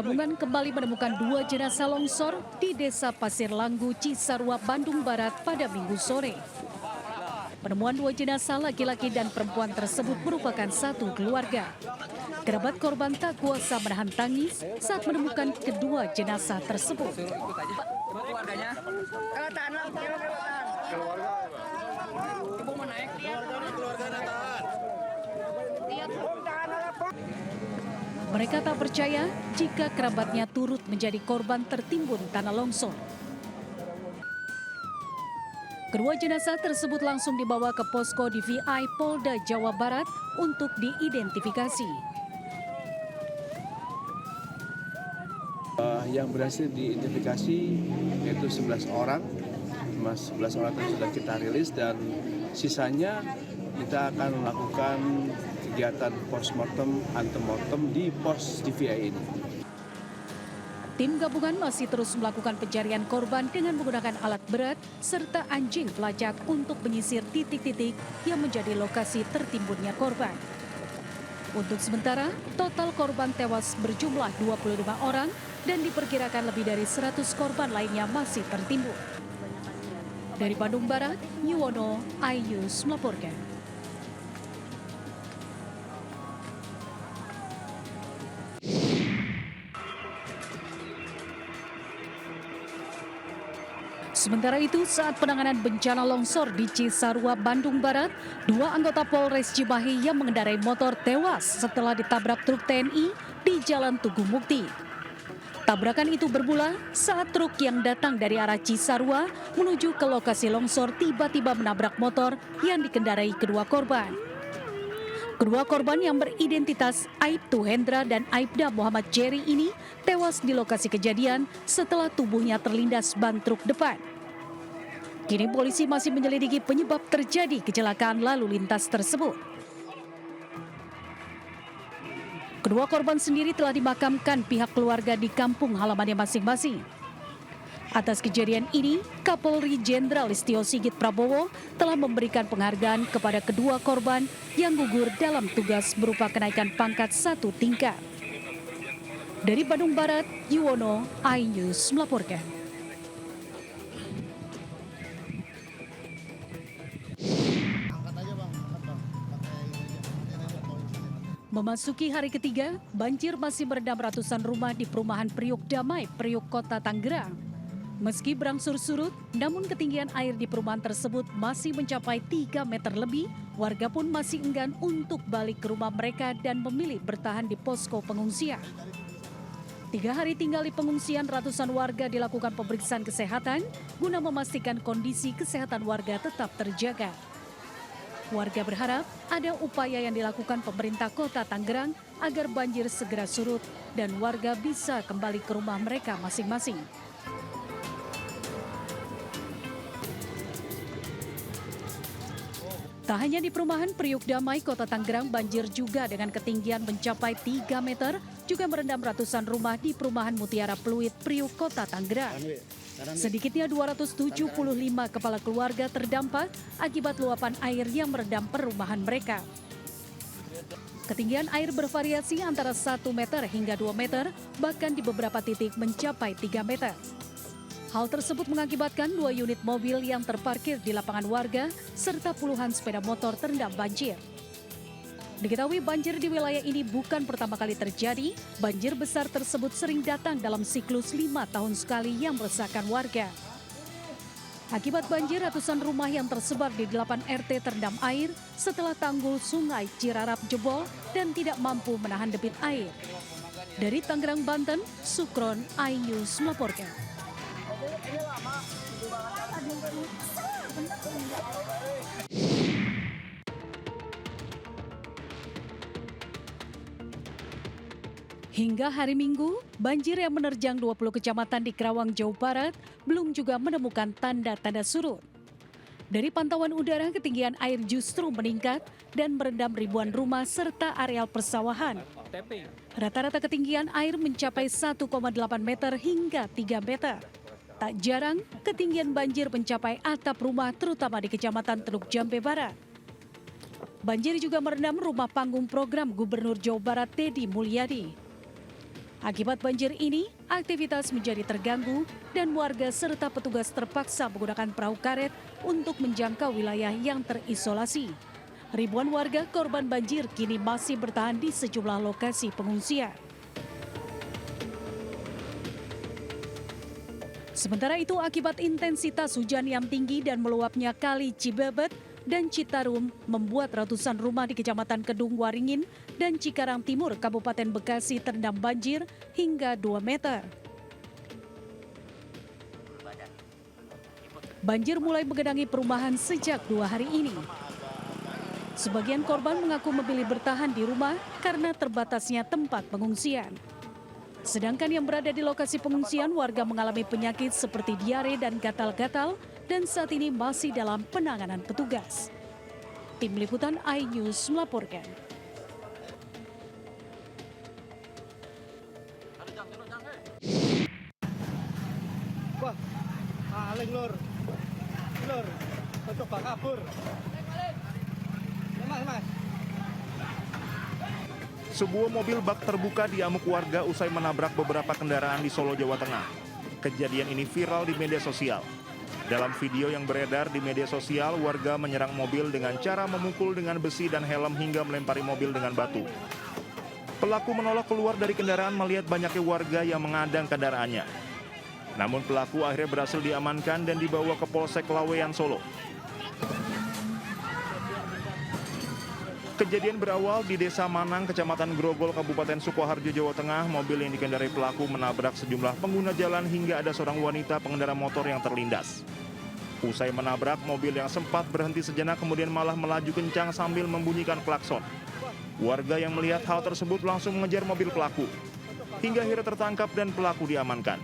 gabungan kembali menemukan 2 jenazah longsor di Desa Pasir Langgu, Cisarua, Bandung Barat pada Minggu sore. Penemuan 2 jenazah laki-laki dan perempuan tersebut merupakan satu keluarga. Kerabat korban tak kuasa menahan tangis saat menemukan kedua jenazah tersebut. Mereka tak percaya jika kerabatnya turut menjadi korban tertimbun tanah longsor. Kedua jenazah tersebut langsung dibawa ke posko DVI Polda Jawa Barat untuk diidentifikasi. Yang berhasil diidentifikasi yaitu 11 orang, 11 orang itu sudah kita rilis dan sisanya kita akan melakukan kegiatan postmortem, antemortem di pos DVI ini. Tim gabungan masih terus melakukan pencarian korban dengan menggunakan alat berat serta anjing pelacak untuk menyisir titik-titik yang menjadi lokasi tertimbunnya korban. Untuk sementara, total korban tewas berjumlah 25 orang dan diperkirakan lebih dari 100 korban lainnya masih tertimbun. Dari Bandung Barat, Yuwono, iNews melaporkan. Sementara itu, saat penanganan bencana longsor di Cisarua, Bandung Barat, 2 anggota Polres Cimahi yang mengendarai motor tewas setelah ditabrak truk TNI di Jalan Tugu Mukti. Tabrakan itu bermula saat truk yang datang dari arah Cisarua menuju ke lokasi longsor tiba-tiba menabrak motor yang dikendarai kedua korban. Kedua korban yang beridentitas Aibtu Hendra dan Aibda Muhammad Jerry ini tewas di lokasi kejadian setelah tubuhnya terlindas ban truk depan. Kini polisi masih menyelidiki penyebab terjadi kecelakaan lalu lintas tersebut. Kedua korban sendiri telah dimakamkan pihak keluarga di kampung halamannya masing-masing. Atas kejadian ini, Kapolri Jenderal Listio Sigit Prabowo telah memberikan penghargaan kepada kedua korban yang gugur dalam tugas berupa kenaikan pangkat 1 tingkat. Dari Bandung Barat, Yuwono, iNews melaporkan. Memasuki hari ketiga, banjir masih merendam ratusan rumah di perumahan Priuk Damai, Priuk, Kota Tangerang. Meski berangsur surut, namun ketinggian air di perumahan tersebut masih mencapai 3 meter lebih. Warga pun masih enggan untuk balik ke rumah mereka dan memilih bertahan di posko pengungsian. 3 hari tinggal di pengungsian, ratusan warga dilakukan pemeriksaan kesehatan guna memastikan kondisi kesehatan warga tetap terjaga. Warga berharap ada upaya yang dilakukan pemerintah Kota Tangerang agar banjir segera surut dan warga bisa kembali ke rumah mereka masing-masing. Tak hanya di perumahan Priuk Damai, Kota Tangerang, banjir juga dengan ketinggian mencapai 3 meter juga merendam ratusan rumah di perumahan Mutiara Pluit, Priuk, Kota Tangerang. Sedikitnya 275 kepala keluarga terdampak akibat luapan air yang merendam perumahan mereka. Ketinggian air bervariasi antara 1 meter hingga 2 meter, bahkan di beberapa titik mencapai 3 meter. Hal tersebut mengakibatkan 2 unit mobil yang terparkir di lapangan warga serta puluhan sepeda motor terendam banjir. Diketahui banjir di wilayah ini bukan pertama kali terjadi. Banjir besar tersebut sering datang dalam siklus 5 tahun sekali yang meresahkan warga. Akibat banjir, ratusan rumah yang tersebar di 8 RT terendam air setelah tanggul Sungai Cirarap jebol dan tidak mampu menahan debit air. Dari Tangerang, Banten, Sukron, iNews melaporkan. Hingga hari Minggu, banjir yang menerjang 20 kecamatan di Kerawang, Jawa Barat belum juga menemukan tanda-tanda surut. Dari pantauan udara, ketinggian air justru meningkat dan merendam ribuan rumah serta areal persawahan. Rata-rata ketinggian air mencapai 1,8 meter hingga 3 meter. Tak jarang, ketinggian banjir mencapai atap rumah terutama di Kecamatan Teluk Jambe Barat. Banjir juga merendam rumah panggung program Gubernur Jawa Barat Deddy Mulyadi. Akibat banjir ini, aktivitas menjadi terganggu dan warga serta petugas terpaksa menggunakan perahu karet untuk menjangkau wilayah yang terisolasi. Ribuan warga korban banjir kini masih bertahan di sejumlah lokasi pengungsian. Sementara itu, akibat intensitas hujan yang tinggi dan meluapnya Kali Cibebet dan Citarum membuat ratusan rumah di Kecamatan Kedung Waringin dan Cikarang Timur, Kabupaten Bekasi terendam banjir hingga 2 meter. Banjir mulai menggenangi perumahan sejak 2 hari ini. Sebagian korban mengaku memilih bertahan di rumah karena terbatasnya tempat pengungsian. Sedangkan yang berada di lokasi pengungsian, warga mengalami penyakit seperti diare dan gatal-gatal dan saat ini masih dalam penanganan petugas. Tim Liputan iNews melaporkan. Wah, paling lur, coba kabur. Mas. Sebuah mobil bak terbuka diamuk warga usai menabrak beberapa kendaraan di Solo, Jawa Tengah. Kejadian ini viral di media sosial. Dalam video yang beredar di media sosial, warga menyerang mobil dengan cara memukul dengan besi dan helm hingga melempari mobil dengan batu. Pelaku menolak keluar dari kendaraan melihat banyaknya warga yang mengadang kendaraannya. Namun pelaku akhirnya berhasil diamankan dan dibawa ke Polsek Laweyan, Solo. Kejadian berawal di Desa Manang, Kecamatan Grogol, Kabupaten Sukoharjo, Jawa Tengah. Mobil yang dikendarai pelaku menabrak sejumlah pengguna jalan hingga ada seorang wanita pengendara motor yang terlindas. Usai menabrak, mobil yang sempat berhenti sejenak kemudian malah melaju kencang sambil membunyikan klakson. Warga yang melihat hal tersebut langsung mengejar mobil pelaku. Hingga akhirnya tertangkap dan pelaku diamankan.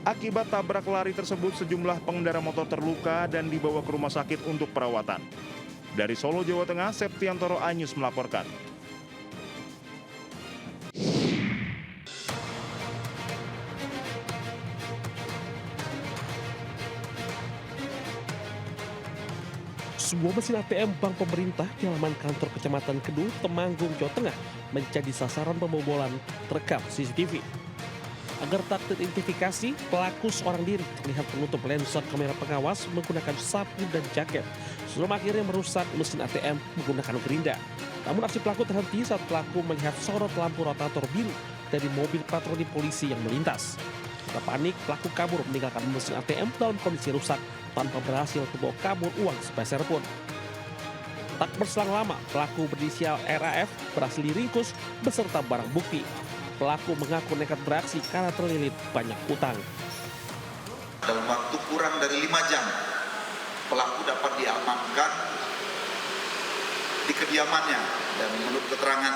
Akibat tabrak lari tersebut, sejumlah pengendara motor terluka dan dibawa ke rumah sakit untuk perawatan. Dari Solo, Jawa Tengah, Septiantoro iNews melaporkan. Sebuah mesin ATM bank pemerintah di halaman kantor Kecamatan Kedung, Temanggung, Jawa Tengah menjadi sasaran pembobolan terekam CCTV. Agar tak teridentifikasi, pelaku seorang diri terlihat menutup lensa kamera pengawas menggunakan sapu dan jaket sebelum akhirnya merusak mesin ATM menggunakan gerinda. Namun aksi pelaku terhenti saat pelaku melihat sorot lampu rotator biru dari mobil patroli polisi yang melintas. Setelah panik, pelaku kabur meninggalkan mesin ATM dalam kondisi rusak tanpa berhasil membawa kabur uang sepeser pun. Tak berselang lama, pelaku berinisial RAF berhasil diringkus beserta barang bukti. Pelaku mengaku nekat beraksi karena terlilit banyak utang. Dalam waktu kurang dari 5 jam, pelaku dapat diamankan di kediamannya. Dan menurut keterangan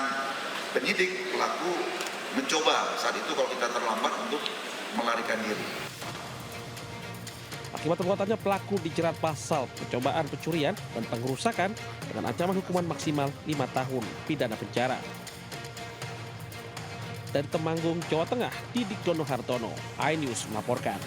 penyidik, pelaku mencoba saat itu kalau kita terlambat untuk melarikan diri. Akibat perbuatannya, pelaku dijerat pasal percobaan pencurian dan pengerusakan dengan ancaman hukuman maksimal 5 tahun pidana penjara. Dari Temanggung, Jawa Tengah, Didik Dono Hartono, iNews melaporkan.